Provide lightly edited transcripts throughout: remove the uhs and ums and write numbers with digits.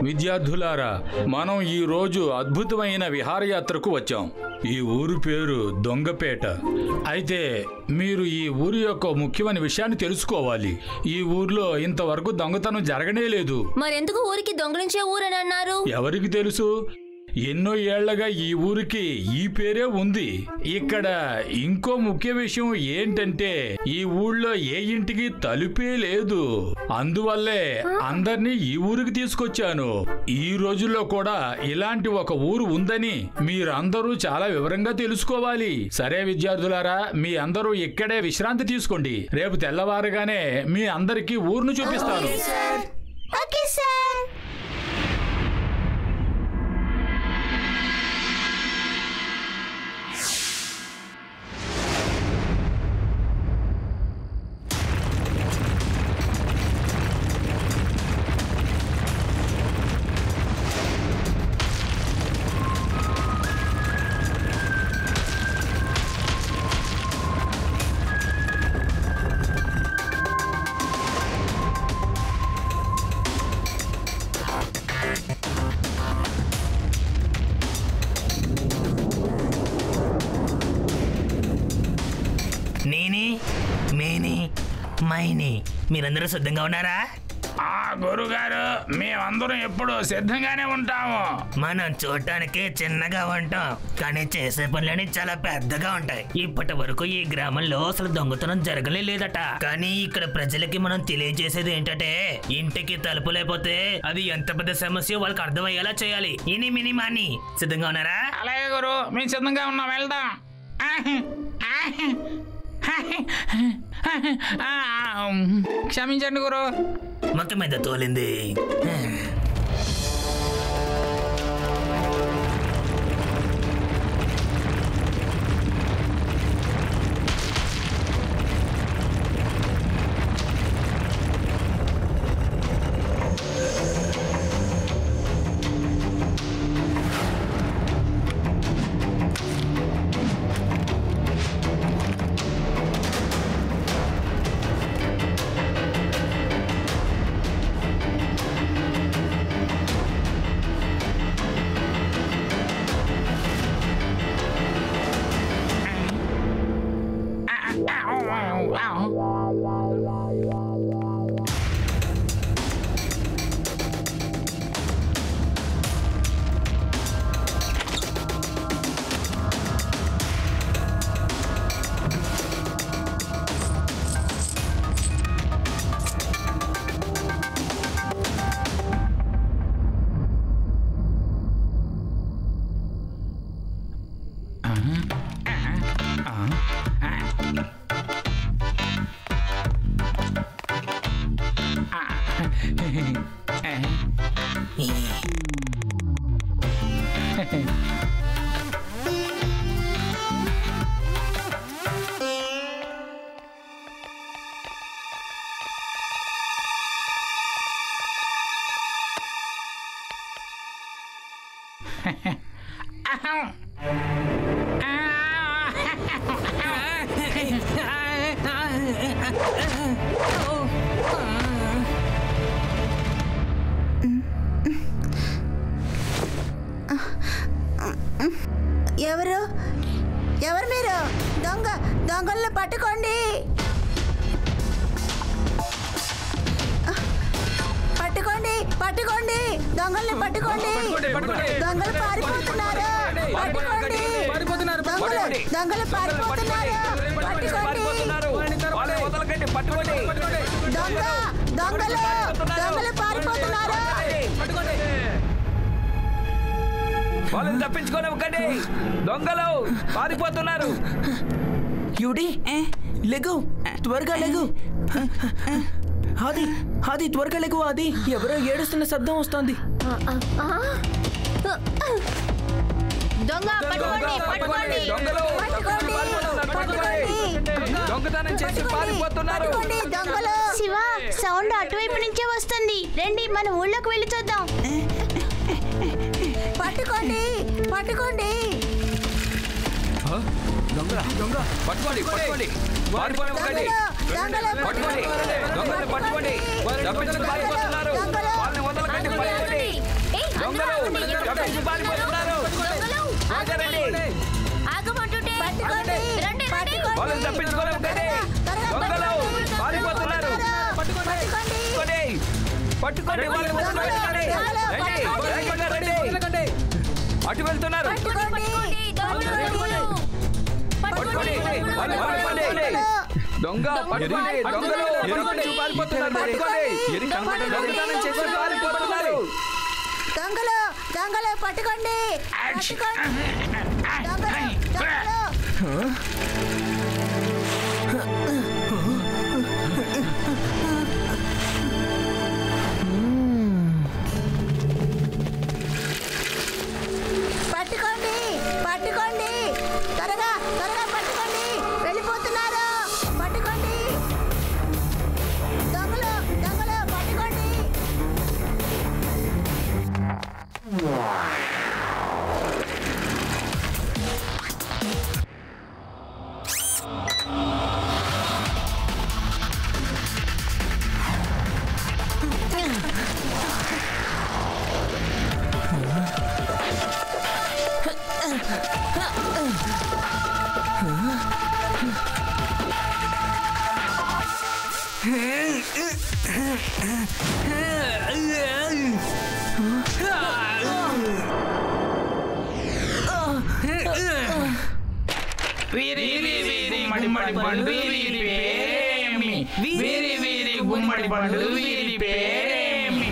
విద్యార్థులారా, మనం ఈ రోజు అద్భుతమైన విహారయాత్రకు వచ్చాం. ఈ ఊరు పేరు దొంగపేట. అయితే మీరు ఈ ఊరి యొక్క ముఖ్యమైన విషయాన్ని తెలుసుకోవాలి. ఈ ఊర్లో ఇంతవరకు దొంగతనం జరగనే లేదు. మరెందుకు ఊరికి దొంగలించే ఊరని అన్నారు? ఎవరికి తెలుసు? ఎన్నో ఏళ్లగా ఈ ఊరికి ఈ పేరే ఉంది. ఇక్కడ ఇంకో ముఖ్య విషయం ఏంటంటే ఈ ఊళ్ళో ఏ ఇంటికి తలుపే లేదు. అందువల్లే అందరినీ ఈ ఊరికి తీసుకొచ్చాను. ఈ రోజుల్లో కూడా ఇలాంటి ఒక ఊరు ఉందని మీరందరూ చాలా వివరంగా తెలుసుకోవాలి. సరే విద్యార్థులారా, మీ అందరూ ఇక్కడే విశ్రాంతి తీసుకోండి. రేపు తెల్లవారుగానే మీ అందరికీ ఊరును చూపిస్తాను. మీరందరూ సిద్ధంగా ఉన్నారా? గురుగారు, మేమందరం ఎప్పుడు సిద్ధంగానే ఉంటాము. మనం చూడటానికి చిన్నగా ఉంటాం, కానీ చేసే పనులని చాలా పెద్దగా ఉంటాయి. ఇప్పటి వరకు ఈ గ్రామంలో అసలు దొంగతనం జరగలే లేదట. కానీ ఇక్కడ ప్రజలకి మనం తెలియజేసేది ఏంటంటే ఇంటికి తలుపు లేకపోతే అది ఎంత పెద్ద సమస్య వాళ్ళకి అర్థమయ్యేలా చేయాలి. ఇని మిని మాని. సిద్ధంగా ఉన్నారా? అలాగే గురు, మేము సిద్ధంగా ఉన్నాం, వెళ్దాం. క్షమించండి గురు. మొక్క మీద తోలింది. ఎవరు మీరు? దొంగల్ని పట్టుకోండి, పట్టుకోండి, పట్టుకోండి, దొంగల్ని పట్టుకోండి. దొంగలు పారిపోతున్నారు, పట్టుకోండి. దొంగలు పారిపోతున్నారు, పట్టుకోండి. దొంగలు పారిపోతున్నారు. వాళ్ళని తప్పించుకోనివ్వకండి, దొంగలు పారిపోతున్నారు. యుడి లెగు, త్వరగా లెగు. ఆది త్వరగా లెగు. ఆది, ఎవరో ఏడుస్తున్న శబ్దం వస్తోంది. దొంగతనం చేసి పారిపోతున్నారు. శివ, సౌండ్ అటువైపు నుంచే వస్తుంది. రండి, మన ఊళ్ళోకి వెళ్ళి చూద్దాం. పట్టుకోండి, పట్టుకోండి. పట్టుకోండి, పట్టుకోండి, పారిపోనివ్వకండి. పట్టుకోండి, దొంగలు పట్టుకోండి. తప్పించుకు పారిపోతున్నారు. వాళ్ళని వదలకండి, పట్టుకోండి. దొంగలు తప్పించి పారిపోతున్నారు. త్వరగా రండి. ఆగమంటుంటే వాళ్ళని తప్పించుకోలేము కదే. దొంగలు పారిపోతున్నారు. పట్టుకోండి వాళ్ళని పట్టుకోండి. రండి. అటు వెళ్తున్నారు. పట్టుకోండి. దొంగ పట్టుకోండి. దొంగలు పారిపోతున్నారు. పట్టుకోండి. దొంగతనం చేసి పారిపోతున్నారు. దొంగలు పట్టుకోండి. పట్టుకోండి. త్వరగా పట్టుకోండి. వెళ్ళిపోతున్నారు. పట్టుకోండి. దొంగలు పట్టుకోండి. గుమ్మడి పండు వీరి పేరేమి?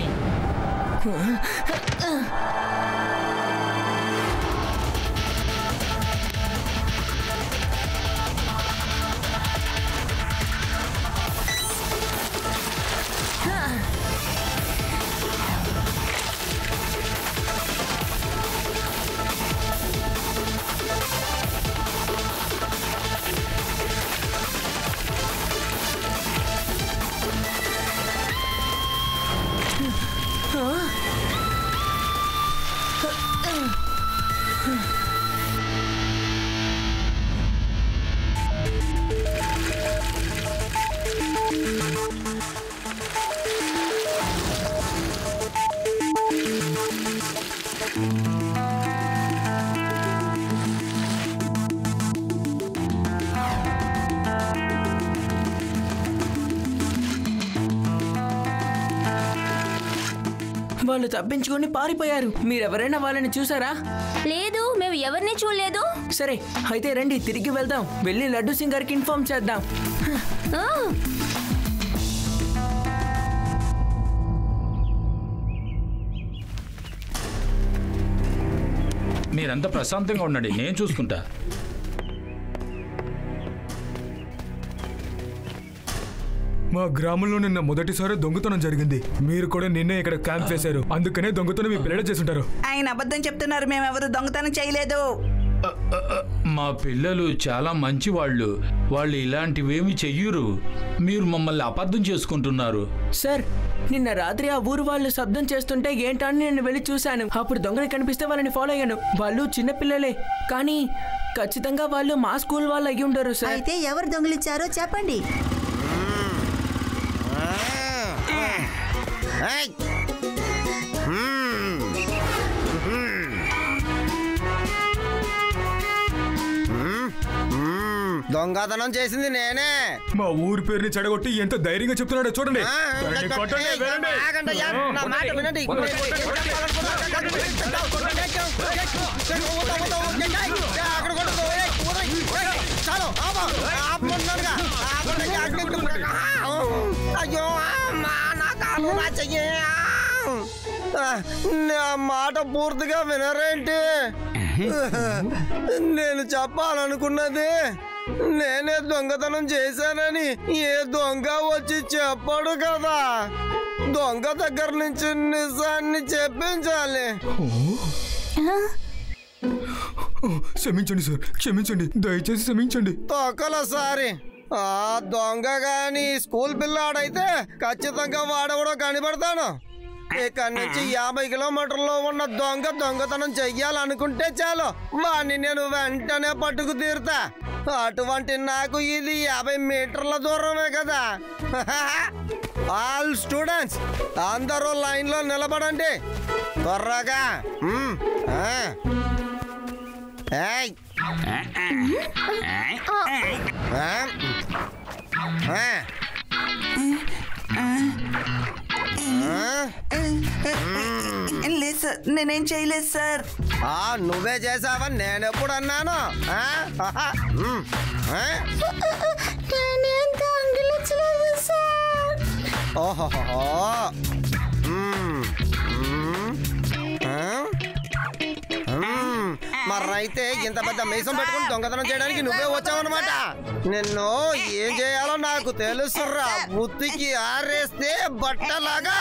వాళ్ళు తప్పించుకొని పారిపోయారు. మీరెవరైనా వాళ్ళని చూసారా? లేదు, మేము ఎవరిని చూడలేదు. సరే అయితే రండి తిరిగి వెళ్దాం. వెళ్ళి లడ్డు సింగ్ గారికి ఇన్ఫార్మ్ చేద్దాం. మీరంతా ప్రశాంతంగా ఉండండి, నేను చూసుకుంటా. మా గ్రామంలో నిన్న మొదటిసారి దొంగతనం జరిగింది. మీరు కూడా నిన్నే ఇక్కడ క్యాంప్ వేశారు, అందుకనే దొంగతనం మీ పిల్లలు చేస్తుంటారు. ఆయన అబద్ధం చెప్తున్నారు. మేమెవరు దొంగతనం చేయలేదు. మా పిల్లలు చాలా మంచి వాళ్ళు ఇలాంటివేమి చెయ్యరు. మీరు మమ్మల్ని అబద్ధం చేసుకుంటున్నారు. సార్, నిన్న రాత్రి ఆ ఊరు వాళ్ళు శబ్దం చేస్తుంటే ఏంటని నేను వెళ్ళి చూశాను. అప్పుడు దొంగలు కనిపిస్తే వాళ్ళని ఫాలో అయ్యాను. వాళ్ళు చిన్నపిల్లలే, కానీ ఖచ్చితంగా వాళ్ళు మా స్కూల్ వాళ్ళు అయ్యి ఉంటారు సార్. అయితే ఎవరు దొంగలిచ్చారో చెప్పండి. దొంగతనం చేసింది నేనే. మా ఊరి పేరుని చెడగొట్టి ఎంత ధైర్యంగా చెప్తున్నాడో చూడండి. అయ్యో నా మాట పూర్తిగా వినరేంటి? నేను చెప్పాలనుకున్నది నేనే దొంగతనం చేశానని ఏ దొంగ వచ్చి చెప్పాడు కదా. దొంగ దగ్గర నుంచి నిజాన్ని చెప్పించాలి. క్షమించండి సార్, క్షమించండి, దయచేసి క్షమించండి. తొక్కలసారి ఆ దొంగ గాని స్కూల్ పిల్లాడైతే ఖచ్చితంగా వాడెవడో కనిపెడతాను. ఇక్కడి నుంచి 50 కిలోమీటర్లో ఉన్న దొంగతనం చెయ్యాలనుకుంటే చాలు, వాడిని నేను వెంటనే పట్టుకు తీరుతా. అటువంటి నాకు ఇది 50 మీటర్ల దూరమే కదా. ఆల్ స్టూడెంట్స్ అందరూ లైన్లో నిలబడండి. త్వరగా ఏయ్. లేదు సార్, నేనేం చేయలేదు సార్. నువ్వే చేసావని నేను ఎప్పుడు అన్నాను? ఓహో, మరైతే ఇంత పెద్ద మీసం పెట్టుకుని దొంగతనం చేయడానికి నువ్వే వచ్చావన్నమాట. నిన్ను ఏం చేయాలో నాకు తెలుసురా. ఉత్తికి ఆరేస్తే బట్టలాగా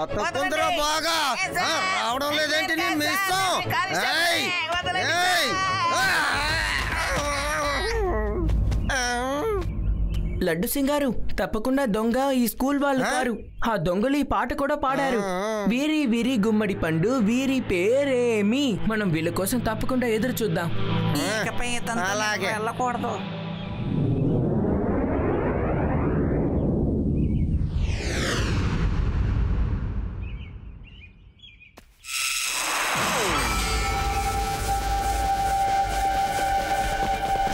అతుకుందరా బాగా. రావడం లేదేంటి నీ మీసం? లడ్డు సింగారు, తప్పకుండా దొంగ ఈ స్కూల్ వాళ్ళు కారు. ఆ దొంగలు ఈ పాట కూడా పాడారు. వీరి వీరి గుమ్మడి పండు, వీరి పేరేమి. మనం వీళ్ళ కోసం తప్పకుండా ఎదురు చూద్దాం. అలాగే వెళ్ళకూడదు.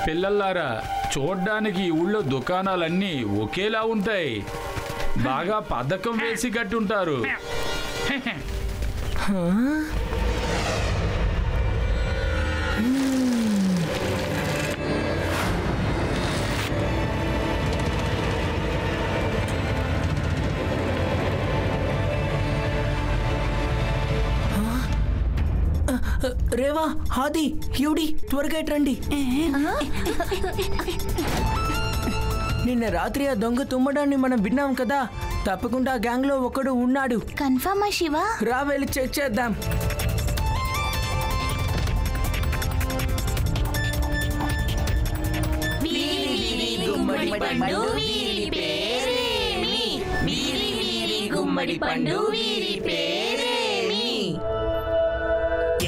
పిల్లల్లారా, చూడ్డానికి ఈ ఊళ్ళో దుకాణాలన్నీ ఒకేలా ఉంటాయి. బాగా పథకం వేసి కట్టుంటారు. రేవా, హాది, హ్యూడి, త్వరగా రండి. నిన్న రాత్రి ఆ దొంగ తుమ్మడాన్ని మనం విన్నాం కదా. తప్పకుండా గ్యాంగ్ లో ఒకడు ఉన్నాడు. కన్ఫర్మా శివ? రా, వెళ్ళి చెక్ చేద్దాం.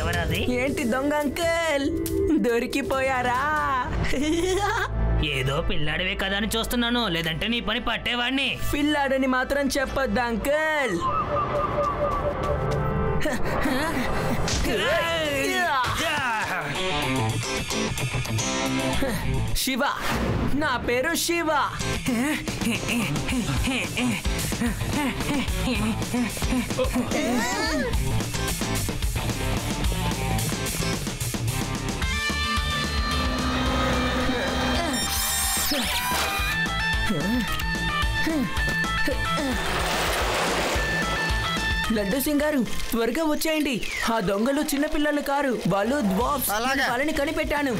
ఎవరది? ఏంటి దొంగ అంకల్, దొరికిపోయారా? ఏదో పిల్లాడివే కదా అని చూస్తున్నాను, లేదంటే నీ పని పట్టేవాడిని. పిల్లాడని మాత్రం చెప్పొద్దు అంకల్. శివ, నా పేరు శివ. లడ్డు సింగారు, త్వరగా వచ్చేయండి. ఆ దొంగలు చిన్నపిల్లలు కారు, వాళ్ళు డ్వార్ఫ్స్. వాళ్ళని కనిపెట్టాను.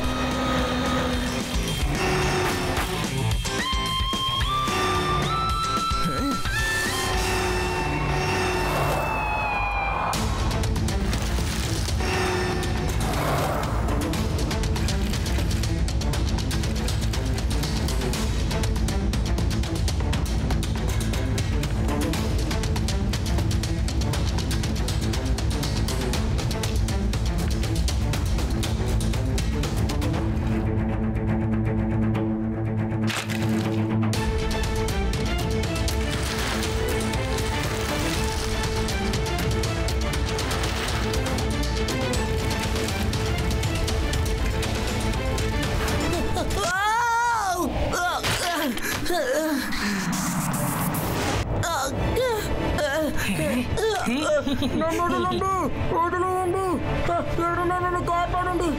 నన్ను కాపాడండి.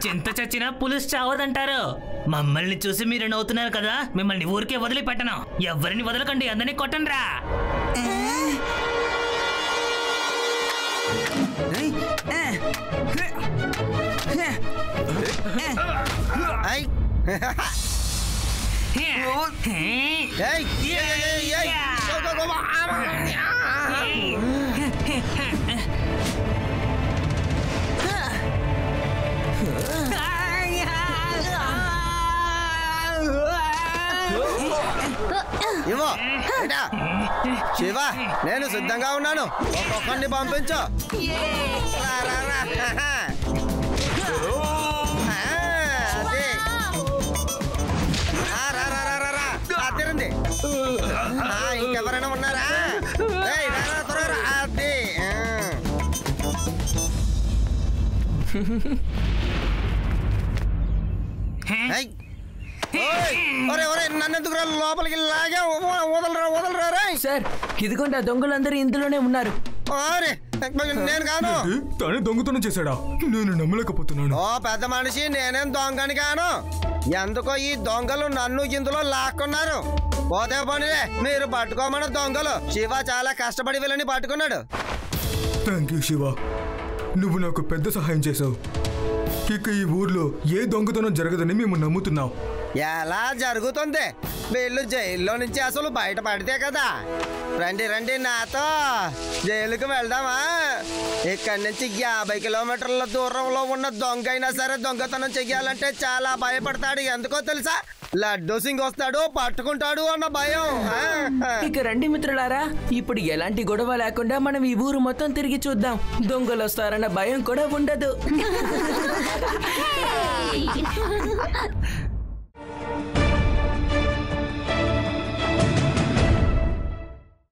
చింత చచ్చినా పులుసు చావదంటారు. మమ్మల్ని చూసి మీరు నవ్వుతున్నారు కదా, మిమ్మల్ని ఊరికే వదిలిపెట్టను. ఎవరిని వదలకండి, అందరినీ కొట్టండి రా. ఇవో శివ, నేను సిద్ధంగా ఉన్నాను. ఒక్కొక్కడిని పంపించు. అదిరింది. ఇంకెవరైనా ఉన్నారా? త్వరగా అది. నన్నెందుకు లోపలికి లాగా వదలరా. సార్, ఇదిగోండి ఆ దొంగలందరూ ఇందులోనే ఉన్నారు. నేను కాను. తనే దొంగతనం చేశాడా? నేను నమ్మలేకపోతున్నాను. ఓ పెద్ద మనిషి, నేనేం దొంగని కాను. ఎందుకో ఈ దొంగలు నన్ను ఇందులో లాక్కున్నారు. పోతే పోనీలే, మీరు పట్టుకోమన్న దొంగలు. శివ చాలా కష్టపడి వీళ్ళని పట్టుకున్నాడు. థ్యాంక్ యూ శివ, నువ్వు నాకు పెద్ద సహాయం చేసావు. ఇక ఈ ఊర్లో ఏ దొంగతనం జరగదని మేము నమ్ముతున్నాం. ఎలా జరుగుతుంది? వీళ్ళు జైల్లో నుంచి అసలు బయటపడితే కదా. రండి నాతో జైలుకి వెళ్దామా? ఇక్కడి నుంచి 50 కిలోమీటర్ల దూరంలో ఉన్న దొంగ అయినా సరే దొంగతనం చెయ్యాలంటే చాలా భయపడతాడు. ఎందుకో తెలుసా? లడ్డూ సింగ్ వస్తాడు, పట్టుకుంటాడు అన్న భయం. ఇక రండి మిత్రులారా, ఇప్పుడు ఎలాంటి గొడవ లేకుండా మనం ఈ ఊరు మొత్తం తిరిగి చూద్దాం. దొంగలు వస్తారన్న భయం కూడా ఉండదు.